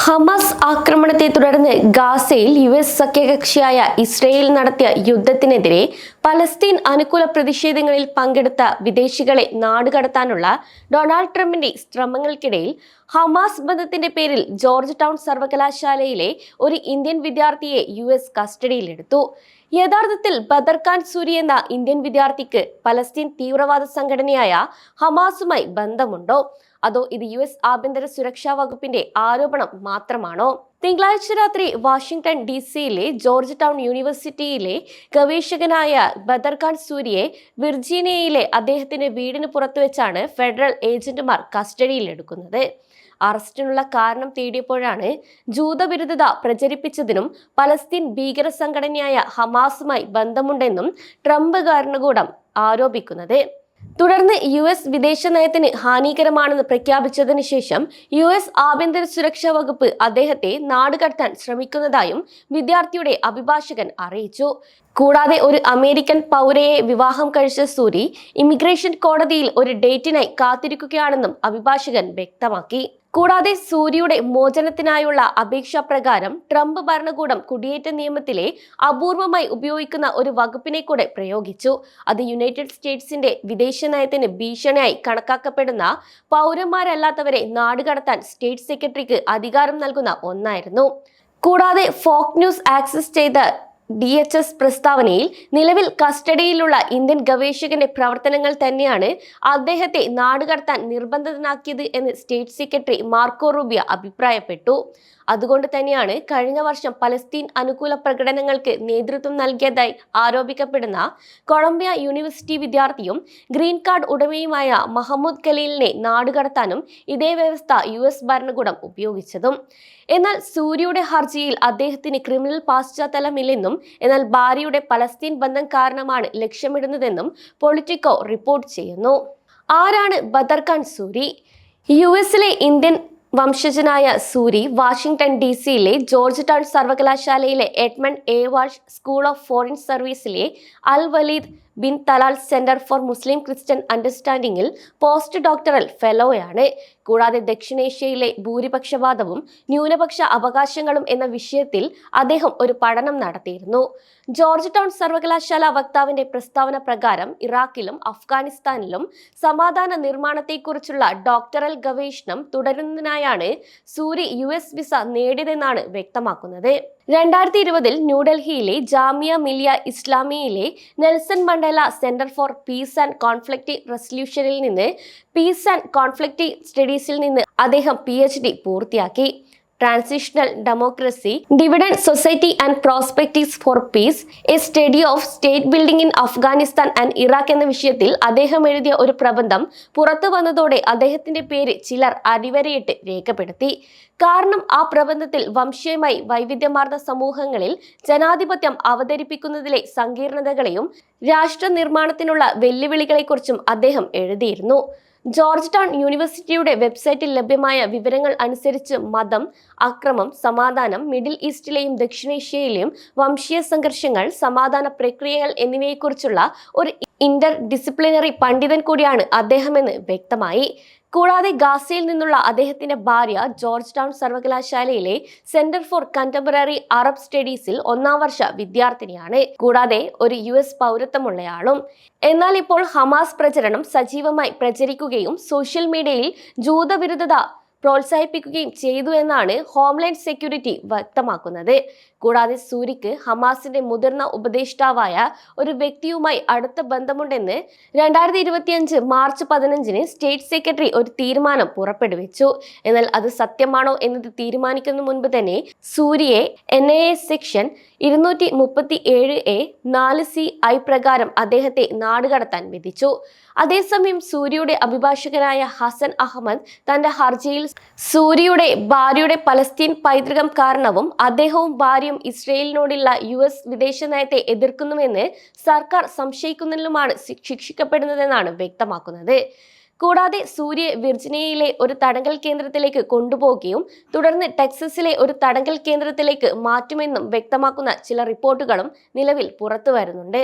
Hamas ആക്രമണത്തെ തുടർന്ന് ഗാസയിൽ യുഎസ് സഖ്യകക്ഷിയായ ഇസ്രയേൽ നടത്തിയ യുദ്ധത്തിനെതിരെ പലസ്തീൻ അനുകൂല പ്രതിഷേധങ്ങളിൽ പങ്കെടുത്ത വിദേശികളെ നാടുകടത്താനുള്ള ഡൊണാൾഡ് ട്രംപിന്റെ ശ്രമങ്ങൾക്കിടയിൽ ഹമാസ് ബന്ധത്തിന്റെ പേരിൽ ജോർജ് ടൗൺ സർവകലാശാലയിലെ ഒരു ഇന്ത്യൻ വിദ്യാർത്ഥിയെ യുഎസ് കസ്റ്റഡിയിലെടുത്തു. യഥാർത്ഥത്തിൽ ബദർ ഖാൻ സൂരി എന്ന ഇന്ത്യൻ വിദ്യാർത്ഥിക്ക് പലസ്തീൻ തീവ്രവാദ സംഘടനയായ ഹമാസുമായി ബന്ധമുണ്ടോ, അതോ ഇത് യുഎസ് ആഭ്യന്തര സുരക്ഷാ വകുപ്പിന്റെ ആരോപണം മാത്രമാണോ? തിങ്കളാഴ്ച രാത്രി വാഷിംഗ്ടൺ DC-യിലെ ജോർജ് ടൗൺ യൂണിവേഴ്സിറ്റിയിലെ ഗവേഷകനായ ബദർ ഖാൻ സൂരിയെ വിർജീനിയയിലെ അദ്ദേഹത്തിന്റെ വീടിന് പുറത്തുവെച്ചാണ് ഫെഡറൽ ഏജന്റുമാർ കസ്റ്റഡിയിലെടുക്കുന്നത്. അറസ്റ്റിനുള്ള കാരണം തേടിയപ്പോഴാണ് ജൂതവിരുദ്ധത പ്രചരിപ്പിച്ചതിനും പലസ്തീൻ ഭീകര സംഘടനയായ ഹമാസുമായി ബന്ധമുണ്ടെന്നും ട്രംപ് ഭരണകൂടം ആരോപിക്കുന്നത്. തുടർന്ന് യുഎസ് വിദേശ നയത്തിന് ഹാനികരമാണെന്ന് പ്രഖ്യാപിച്ചതിന് ശേഷം യുഎസ് ആഭ്യന്തര സുരക്ഷാ വകുപ്പ് അദ്ദേഹത്തെ നാടുകടത്താൻ ശ്രമിക്കുന്നതായും വിദ്യാർത്ഥിയുടെ അഭിഭാഷകൻ അറിയിച്ചു. കൂടാതെ ഒരു അമേരിക്കൻ പൗരയെ വിവാഹം കഴിച്ച സൂരി ഇമിഗ്രേഷൻ കോടതിയിൽ ഒരു ഡേറ്റിനായി കാത്തിരിക്കുകയാണെന്നും അഭിഭാഷകൻ വ്യക്തമാക്കി. കൂടാതെ സൂര്യയുടെ മോചനത്തിനായുള്ള അപേക്ഷ പ്രകാരം ട്രംപ് ഭരണകൂടം കുടിയേറ്റ നിയമത്തിലെ അപൂർവമായി ഉപയോഗിക്കുന്ന ഒരു വകുപ്പിനെ കൂടെ പ്രയോഗിച്ചു. അത് യുണൈറ്റഡ് സ്റ്റേറ്റ്സിന്റെ വിദേശ നയത്തിന് ഭീഷണിയായി കണക്കാക്കപ്പെടുന്ന പൗരന്മാരല്ലാത്തവരെ നാടുകടത്താൻ സ്റ്റേറ്റ് സെക്രട്ടറിക്ക് അധികാരം നൽകുന്ന ഒന്നായിരുന്നു. കൂടാതെ ഫോക്സ് ന്യൂസ് ആക്സസ് ചെയ്ത DHS പ്രസ്താവനയിൽ നിലവിൽ കസ്റ്റഡിയിലുള്ള ഇന്ത്യൻ ഗവേഷകന്റെ പ്രവർത്തനങ്ങൾ തന്നെയാണ് അദ്ദേഹത്തെ നാടുകടത്താൻ നിർബന്ധിതനാക്കിയത് എന്ന് സ്റ്റേറ്റ് സെക്രട്ടറി മാർക്കോ റൂബിയോ അഭിപ്രായപ്പെട്ടു. അതുകൊണ്ട് തന്നെയാണ് കഴിഞ്ഞ വർഷം പലസ്തീൻ അനുകൂല പ്രകടനങ്ങൾക്ക് നേതൃത്വം നൽകിയതായി ആരോപിക്കപ്പെടുന്ന കൊളംബിയ യൂണിവേഴ്സിറ്റി വിദ്യാർത്ഥിയും ഗ്രീൻ കാർഡ് ഉടമയുമായ മഹമ്മൂദ് ഖലീലിനെ നാടുകടത്താനും ഇതേ വ്യവസ്ഥ യുഎസ് ഭരണകൂടം ഉപയോഗിച്ചതും. എന്നാൽ സൂര്യയുടെ ഹർജിയിൽ അദ്ദേഹത്തിന് ക്രിമിനൽ പശ്ചാത്തലമില്ലെന്നും എന്നാൽ ഭാര്യയുടെ പലസ്തീൻ ബന്ധം കാരണമാണ് ലക്ഷ്യമിടുന്നതെന്നും പൊളിറ്റിക്കോ റിപ്പോർട്ട് ചെയ്യുന്നു. ആരാണ് ബദർ ഖാൻ സൂരി? യുഎസിലെ ഇന്ത്യൻ വംശജനായ സൂരി വാഷിംഗ്ടൺ DC-യിലെ ജോർജ് ടൗൺ സർവകലാശാലയിലെ Edmund A. Walsh school of foreign സർവീസിലെ Al Waleed bin Talal centre for Muslim Christian അണ്ടർസ്റ്റാൻഡിംഗിൽ പോസ്റ്റ് ഡോക്ടറൽ ഫെലോയാണ്. കൂടാതെ ദക്ഷിണേഷ്യയിലെ ഭൂരിപക്ഷവാദവും ന്യൂനപക്ഷ അവകാശങ്ങളും എന്ന വിഷയത്തിൽ അദ്ദേഹം ഒരു പഠനം നടത്തിയിരുന്നു. ജോർജ് ടൗൺ സർവകലാശാല വക്താവിന്റെ പ്രസ്താവന പ്രകാരം ഇറാഖിലും അഫ്ഗാനിസ്ഥാനിലും സമാധാന നിർമ്മാണത്തെക്കുറിച്ചുള്ള ഡോക്ടറൽ ഗവേഷണം തുടരുന്നതിനായാണ് സൂരി US വിസ നേടിയതെന്നാണ് വ്യക്തമാക്കുന്നത്. 2020 ന്യൂഡൽഹിയിലെ ജാമിയ മിലിയ ഇസ്ലാമിയയിലെ Nelson Mandela centre for peace and conflict റെസല്യൂഷനിൽ നിന്ന് പീസ് ആൻഡ് കോൺഫ്ലിക്റ്റ് സ്റ്റഡീസിൽ നിന്ന് അദ്ദേഹം PhD പൂർത്തിയാക്കി. Transitional democracy, dividend society and prospectives for peace, a study of state building in Afghanistan and Iraq എന്ന വിഷയത്തിൽ അദ്ദേഹം എഴുതിയ ഒരു പ്രബന്ധം പുറത്തു വന്നതോടെ അദ്ദേഹത്തിന്റെ പേര് ചിലർ അടിവരയിട്ട് രേഖപ്പെടുത്തി. കാരണം ആ പ്രബന്ധത്തിൽ വംശീയമായി വൈവിധ്യമാർന്ന സമൂഹങ്ങളിൽ ജനാധിപത്യം അവതരിപ്പിക്കുന്നതിലെ സങ്കീർണതകളെയും രാഷ്ട്ര നിർമ്മാണത്തിനുള്ള വെല്ലുവിളികളെക്കുറിച്ചും അദ്ദേഹം എഴുതിയിരുന്നു. ജോർജ് ടൗൺ യൂണിവേഴ്സിറ്റിയുടെ വെബ്സൈറ്റിൽ ലഭ്യമായ വിവരങ്ങൾ അനുസരിച്ച് മതം, അക്രമം, സമാധാനം, മിഡിൽ ഈസ്റ്റിലെയും ദക്ഷിണേഷ്യയിലെയും വംശീയ സംഘർഷങ്ങൾ, സമാധാന പ്രക്രിയകൾ എന്നിവയെക്കുറിച്ചുള്ള ഒരു ഇന്റർ ഡിസിപ്ലിനറി പണ്ഡിതൻ കൂടിയാണ് അദ്ദേഹമെന്ന് വ്യക്തമായി. കൂടാതെ ഗാസയിൽ നിന്നുള്ള അദ്ദേഹത്തിന്റെ ഭാര്യ ജോർജ് ടൗൺ സർവകലാശാലയിലെ സെന്റർ ഫോർ കണ്ടംപററി അറബ് സ്റ്റഡീസിൽ 1ാം വർഷ വിദ്യാർത്ഥിനിയാണ്. കൂടാതെ ഒരു US പൗരത്വമുള്ളയാളും. എന്നാൽ ഇപ്പോൾ ഹമാസ് പ്രചരണം സജീവമായി പ്രചരിക്കുകയും സോഷ്യൽ മീഡിയയിൽ ജൂതവിരുദ്ധത പ്രോത്സാഹിപ്പിക്കുകയും ചെയ്തു എന്നാണ് ഹോംലാൻഡ് സെക്യൂരിറ്റി വ്യക്തമാക്കുന്നത്. കൂടാതെ സൂരിക്ക് ഹമാസിന്റെ മുതിർന്ന ഉപദേഷ്ടാവായ ഒരു വ്യക്തിയുമായി അടുത്ത ബന്ധമുണ്ടെന്ന് 2025 മാർച്ച് 15 സ്റ്റേറ്റ് സെക്രട്ടറി ഒരു തീരുമാനം പുറപ്പെടുവിച്ചു. എന്നാൽ അത് സത്യമാണോ എന്നത് തീരുമാനിക്കുന്ന മുൻപ് തന്നെ സൂര്യയെ NIA സെക്ഷൻ 237A 4C പ്രകാരം അദ്ദേഹത്തെ നാടുകടത്താൻ വിധിച്ചു. അതേസമയം സൂര്യയുടെ അഭിഭാഷകനായ ഹസൻ അഹമ്മദ് തന്റെ ഹർജിയിൽ സൂര്യയുടെ ഭാര്യയുടെ പലസ്തീൻ പൈതൃകം കാരണവും അദ്ദേഹവും ഭാര്യയും ഇസ്രയേലിനോടുള്ള US വിദേശ നയത്തെ എതിർക്കുന്നുവെന്ന് സർക്കാർ സംശയിക്കുന്നതിലുമാണ് ശിക്ഷിക്കപ്പെടുന്നതെന്നാണ് വ്യക്തമാക്കുന്നത്. കൂടാതെ സൂര്യയെ വിർജീനിയയിലെ ഒരു തടങ്കൽ കേന്ദ്രത്തിലേക്ക് കൊണ്ടുപോകുകയും തുടർന്ന് ടെക്സസിലെ ഒരു തടങ്കൽ കേന്ദ്രത്തിലേക്ക് മാറ്റുമെന്നും വ്യക്തമാക്കുന്ന ചില റിപ്പോർട്ടുകളും നിലവിൽ പുറത്തു വരുന്നുണ്ട്.